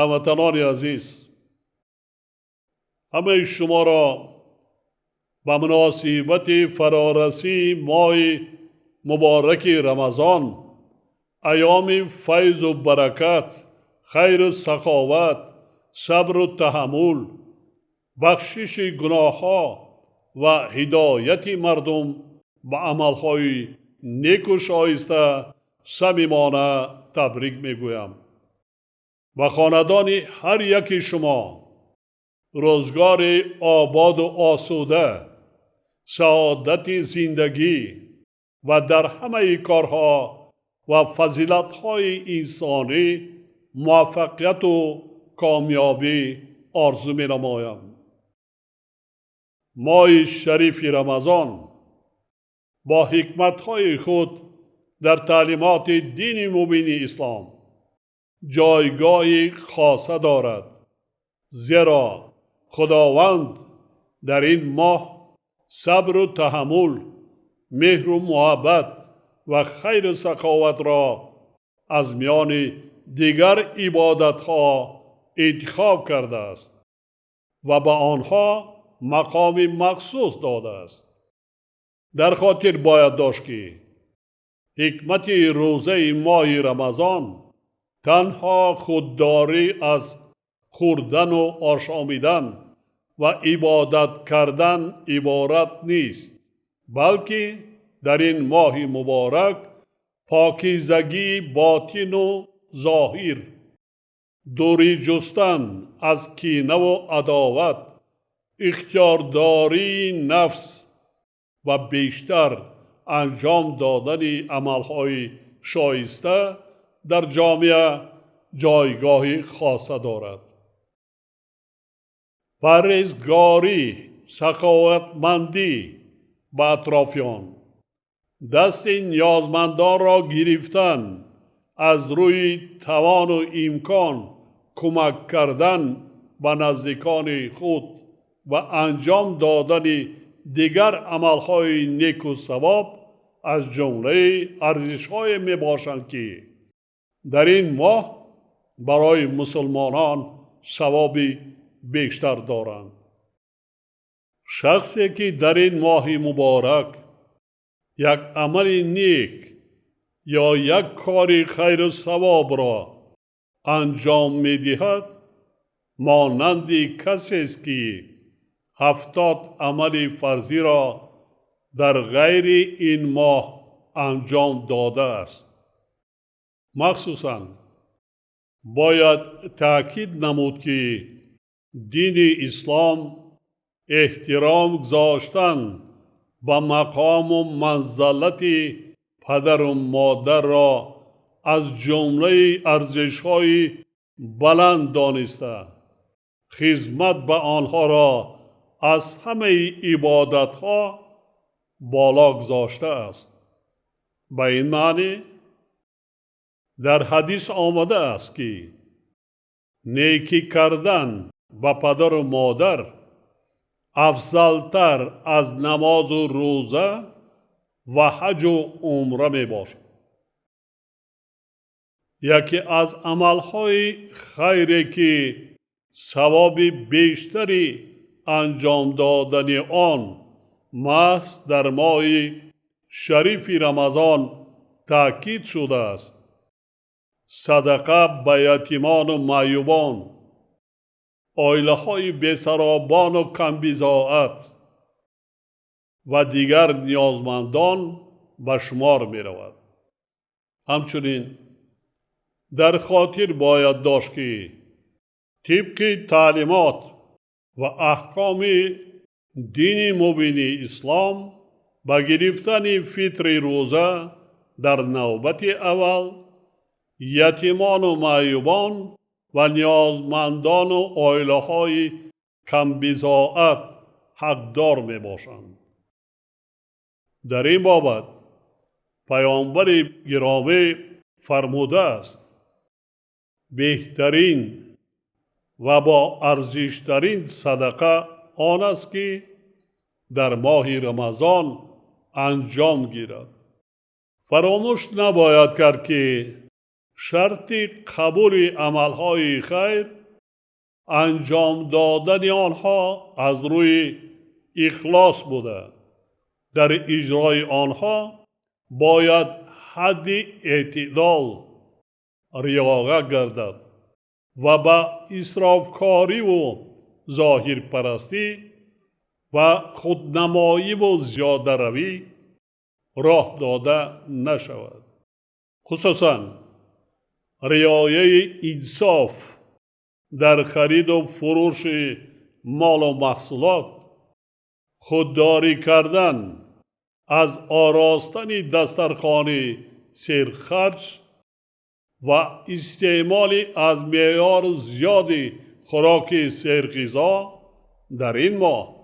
هموطنان عزیز، همه شما را به مناسبت فرارسی ماه مبارک رمضان، ایام فیض و برکت، خیر و سخاوت، صبر و تحمل، بخشش گناهها و هدایت مردم به عملهای نیک و شایسته صمیمانه تبریک میگویم. و خاندان هر یک شما روزگار آباد و آسوده، سعادت زندگی و در همه کارها و فضیلت‌های انسانی موفقیت و کامیابی آرزو می‌نمایم. ماه شریف رمضان با حکمت‌های خود در تعلیمات دین مبین اسلام جایگاهی خاصه دارد، زیرا خداوند در این ماه صبر و تحمل، مهر و محبت و خیر و سخاوت را از میان دیگر عبادت‌ها انتخاب کرده است و به آنها مقام مخصوص داده است. در خاطر باید داشت که حکمت روزه ماه رمضان تنها خودداری از خوردن و آشامیدن و عبادت کردن عبارت نیست، بلکه در این ماه مبارک پاکیزگی باطن و ظاهر، دوری جستن از کینه و عداوت، اختیارداری نفس و بیشتر انجام دادن عملهای شایسته در جامعه جایگاه خاصه دارد. پرهیزگاری، سخاوتمندی به اطرافیان، دست نیازمندان را گرفتن، از روی توان و امکان کمک کردن به نزدیکان خود و انجام دادن دیگر عملهای نیک و ثواب از جمله ارزش‌های می باشند که در این ماه برای مسلمانان ثوابی بیشتر دارند. شخصی که در این ماه مبارک یک عمل نیک یا یک کار خیر و ثواب را انجام می دهد، مانند کسی است که 70 عمل فرضی را در غیر این ماه انجام داده است. مخصوصاً باید تأکید نمود که دین اسلام احترام گذاشتن به مقام و منزلت پدر و مادر را از جمله ارزش‌های بلند دانسته، خدمت به آنها را از همه عبادت‌ها بالا گذاشته است. به این معنی در حدیث آمده است که نیکی کردن به پدر و مادر افضلتر از نماز و روزه و حج و عمره می باشد. یکی از عملهای خیری که ثواب بیشتری انجام دادن آن محض در ماه شریف رمضان تأکید شده است، صدقه به یتیمان و معیوبان، عائله های بی‌سرابان و کمبضاعت و دیگر نیازمندان به شمار می رود. همچنین در خاطر باید داشت که طبق تعلیمات و احکام دین مبین اسلام به گرفتن فطر روزه در نوبت اول یتیمان و معیوبان و نیازمندان و عائله های کمبضاعت حقدار می باشند. در این بابت پیامبر گرامی فرموده است بهترین و با ارزشترین صدقه آن است که در ماه رمضان انجام گیرد. فراموش نباید کرد که شرط قبول عملهای خیر انجام دادن آنها از روی اخلاص بوده. در اجرای آنها باید حد اعتدال رعایت گردد و به اسرافکاری و ظاهر پرستی و خودنمایی و زیاده روی راه داده نشود. خصوصاً رعایت انصاف در خرید و فروش مال و محصولات، خودداری کردن از آراستن دسترخوان سرخرج و استعمال از معیار زیادی خوراک سرغذا در این ماه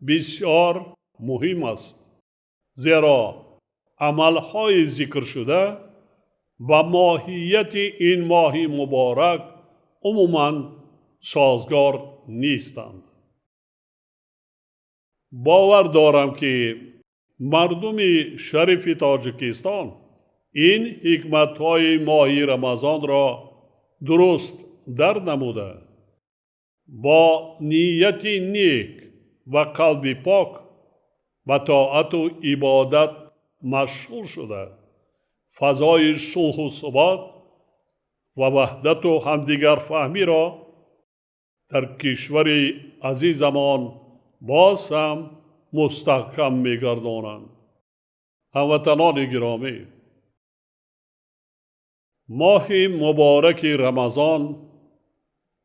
بسیار مهم است، زیرا عملهای ذکر شده با ماهیت این ماه مبارک عموماً سازگار نیستند. باور دارم که مردم شریف تاجیکستان این حکمت‌های ماه رمضان را درست در نموده، با نیت نیک و قلب پاک و طاعت و عبادت مشغول شده، فضای صلح و ثبات و وحدت و همدیگر فهمی را در کشور عزیزمان باز هم مستحکم می‌گردانند. هموطنان گرامی، ماه مبارک رمضان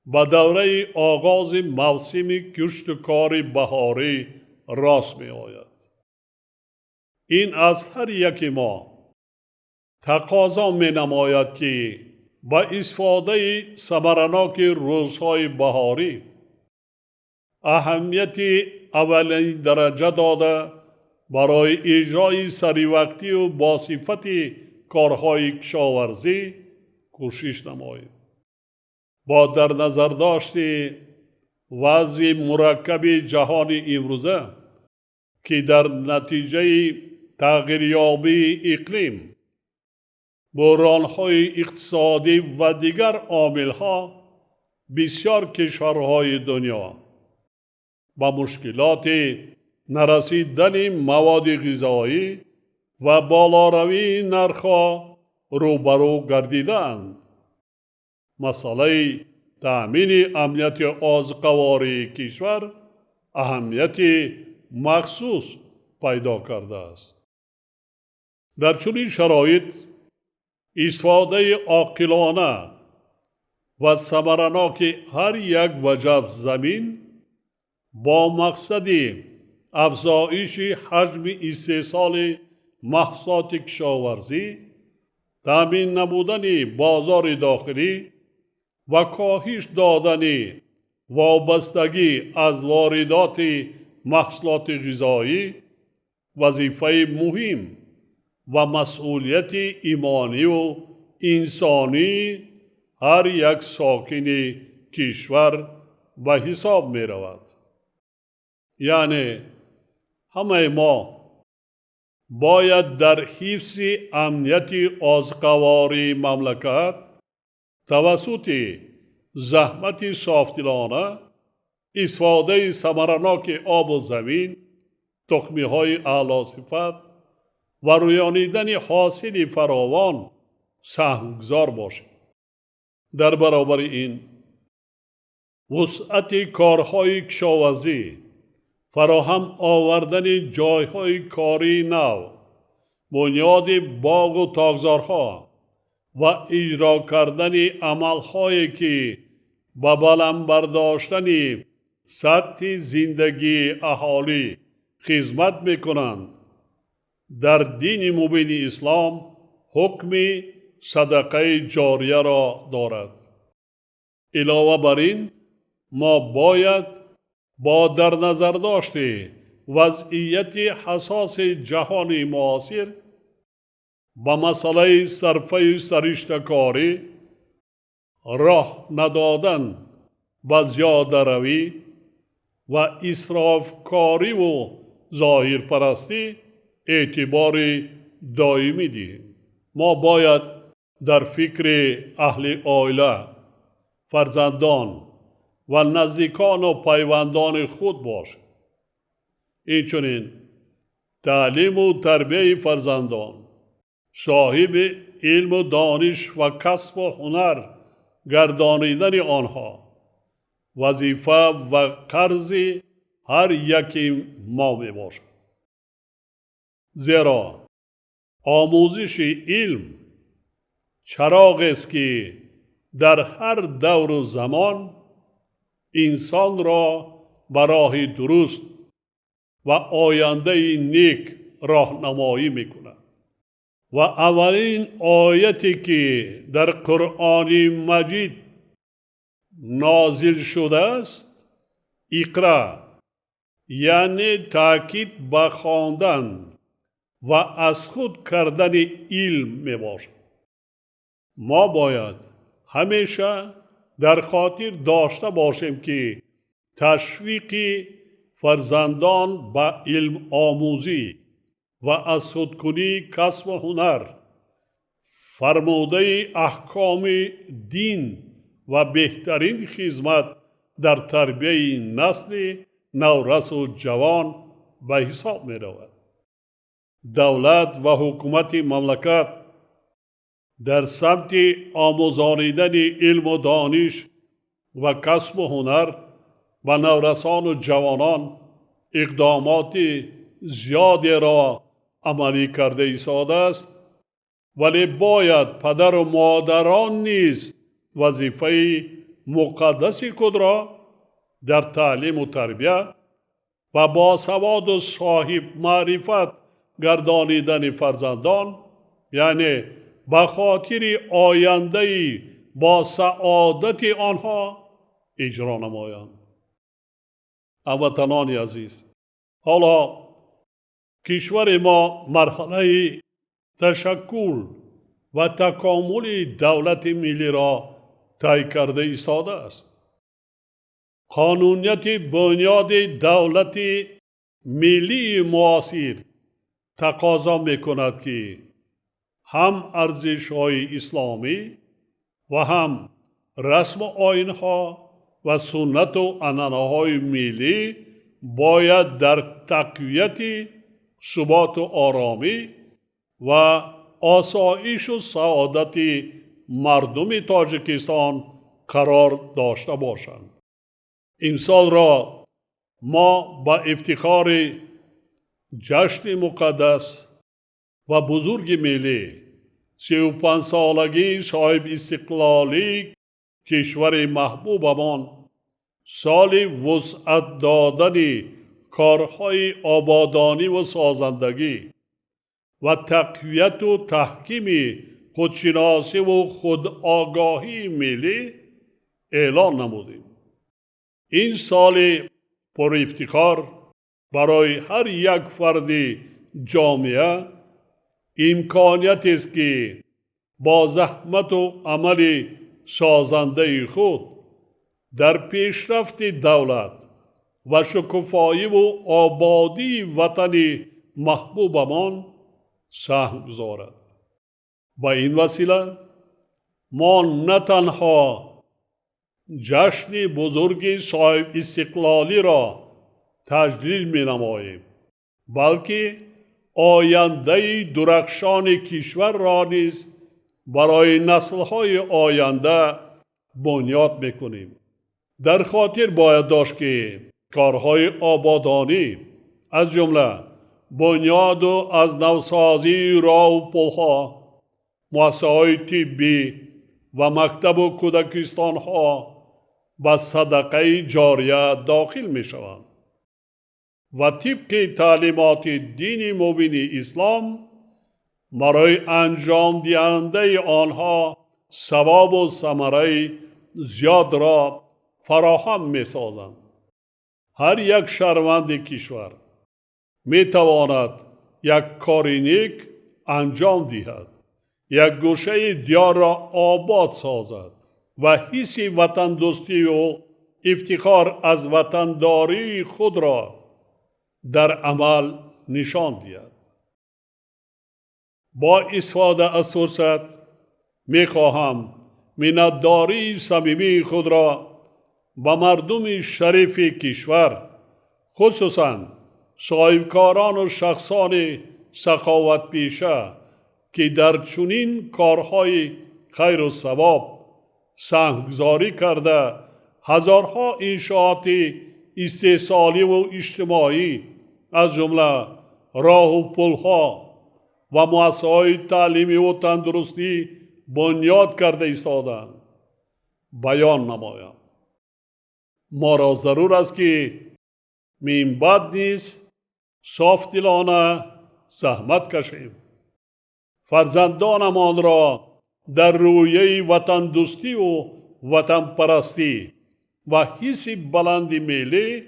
به دوره آغاز موسم کشتکار بهاری راست می آید. این از هر یک ما تقاضا می نماید که با استفاده ثمرناک روزهای بهاری اهمیت اولین درجه داده برای اجرای سریوقتی و باصفت کارهای کشاورزی کوشش نماییم. با در نظر داشت وضع مرکب جهان امروزه که در نتیجه تغییریابی اقلیم، بحران‌های اقتصادی و دیگر عامل‌ها بسیار کشورهای دنیا با مشکلات نرسیدن مواد غذایی و بالاروی نرخ‌ها روبرو گردیدند. مسئله تأمین امنیت آذوقه‌واری کشور اهمیت مخصوص پیدا کرده است. در چنین شرایط استفاده عاقلانه و ثمرناک هر یک وجب زمین با مقصد افزایش حجم استحصال محصولات کشاورزی، تامین نمودن بازار داخلی و کاهش دادن وابستگی از واردات محصولات غذایی وظیفه مهم و مسئولیت ایمانی و انسانی هر یک ساکن کشور به حساب می رود. یعنی همه ما باید در حفظ امنیت آذوقه‌واری مملکت توسط زحمت صافدلانه، استفاده ثمرناک آب و زمین، تخم‌های اعلی صفت و رویانیدن حاصل فراوان سهمگزار باشیم. در برابر این وسعت کارهای کشاورزی، فراهم آوردن جایهای کاری نو، بنیاد باغ و تاکزارها و اجرا کردن عملهایی که به بلند برداشتن سطح زندگی اهالی خدمت میکنند، در دین مبین اسلام حکم صدقه جاریه را دارد. علاوه بر این ما باید با در نظر داشته وضعیت حساس جهان معاصر با مسئله صرفه سرشته‌کاری، راه ندادن به زیاده روی و اسراف کاری و ظاهر پرستی اعتبار دائمی دهیم. ما باید در فکر اهل عائله، فرزندان و نزدیکان و پیوندان خود باشد. اینچنین تعلیم و تربیت فرزندان، صاحب علم و دانش و کسب و هنر گردانیدن آنها وظیفه و قرض هر یکی ما می باشد. زیرا آموزش علم چراغ است که در هر دور و زمان انسان را به راه درست و آینده نیک راهنمایی میکند. و اولین آیتی که در قرآن مجید نازل شده است، اقرا، یعنی تاکید به خواندن و از خود کردن علم می باشد. ما باید همیشه در خاطر داشته باشیم که تشویق فرزندان به علم آموزی و از خودکنی کسب و هنر، فرموده احکام دین و بهترین خدمت در تربیت نسل نورس و جوان به حساب می رود. دولت و حکومت مملکت در سمت آموزانیدن علم و دانش و کسب و هنر و نورسان و جوانان اقدامات زیادی را عملی کرده ایستاده است، ولی باید پدر و مادران نیز وظیفه مقدس خود را در تعلیم و تربیت و باسواد و صاحب معرفت گردانیدن فرزندان، یعنی به خاطر آینده با سعادت آنها اجرا نمایند. هموطنان عزیز، حالا کشور ما مرحله تشکل و تکامل دولت ملی را طی کرده ایستاده است. قانونیت بنیاد دولت ملی معاصر تقاضا میکند که هم ارزش‌های اسلامی و هم رسم و آیین‌ها و سنت و عنعنه‌های ملی باید در تقویت ثبات و آرامی و آسایش و سعادت مردم تاجیکستان قرار داشته باشند. امسال را ما با افتخار جشن مقدس و بزرگ ملی 35 سالگی صاحب استقلالی کشور محبوبمان، سال وسعت دادن کارهای آبادانی و سازندگی و تقویت و تحکیم خودشناسی و خودآگاهی ملی اعلان نمودیم. این سال پر افتخار برای هر یک فرد جامعه امکانیت است که با زحمت و عمل سازنده خود در پیشرفت دولت و شکوفایی و آبادی وطن محبوبمان سهم گذارد. با این وسیله ما نه تنها جشن بزرگ صاحب استقلالی را تجلیل می نماییم، بلکه آینده درخشان کشور را نیز برای نسل‌های آینده بنیاد میکنیم. در خاطر باید داشت که کارهای آبادانی از جمله بنیاد و از نوسازی راه و پل‌ها، مؤسسه‌های طبی و مکتب و کودکستان‌ها به صدقه جاریه داخل می شوند و طبق تعلیمات دین مبین اسلام برای انجام دهنده آنها ثواب و ثمره زیاد را فراهم می سازند. هر یک شهروند کشور می تواند یک کار نیک انجام دهد، یک گوشه دیار را آباد سازد و حس وطن دوستی و افتخار از وطنداری خود را در عمل نشان دهد. با استفاده از فرصت می خواهم منتداری صمیمی خود را به مردم شریف کشور، خصوصا صاحبکاران و شخصان سخاوت پیشه که در چنین کارهای خیر و ثواب سهمگذاری کرده هزارها انشاءات استحصالی و اجتماعی از جمله راه و پلها و مؤسسه‌های تعلیمی و تندرستی بنیاد کرده ایستادند بیان نمایم. ما را ضرور است که من بعد نیز صاف دلانه زحمت کشیم. فرزندانمان را در رویه وطن دوستی و وطن پرستی و حس بلند ملی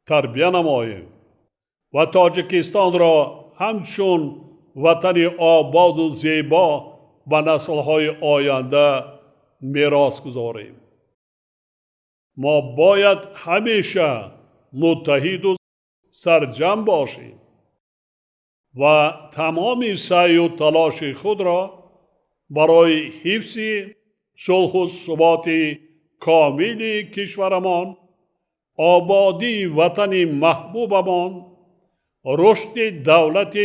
تربیت نماییم و تاجیکستان را همچون وطن آباد و زیبا به نسل‌های آینده میراث گذاریم. ما باید همیشه متحد و سرجم باشیم و تمام سعی و تلاش خود را برای حفظ صلح و ثبات کامل کشورمان، آبادی وطن محبوبمان، رشد دولت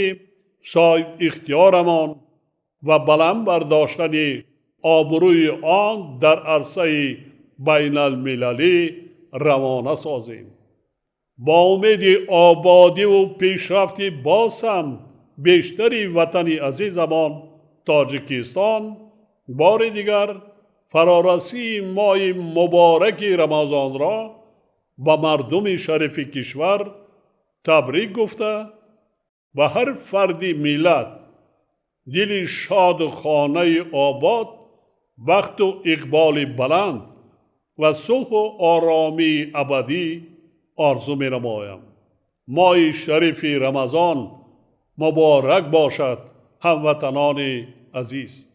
صاحب اختیارمان و بلند برداشتن آبروی آن در عرصه بین المللی روانه سازیم. با امید آبادی و پیشرفت باز هم بیشتری وطن عزیزمان تاجیکستان بار دیگر فرارسی ماه مبارک رمضان را با مردم شریف کشور تبریک گفته و هر فردی ملت دل شاد و خانه آباد، بخت و اقبال بلند و صلح و آرامی ابدی آرزو می نمایم. ماه شریف رمضان مبارک باشد هموطنان عزیز.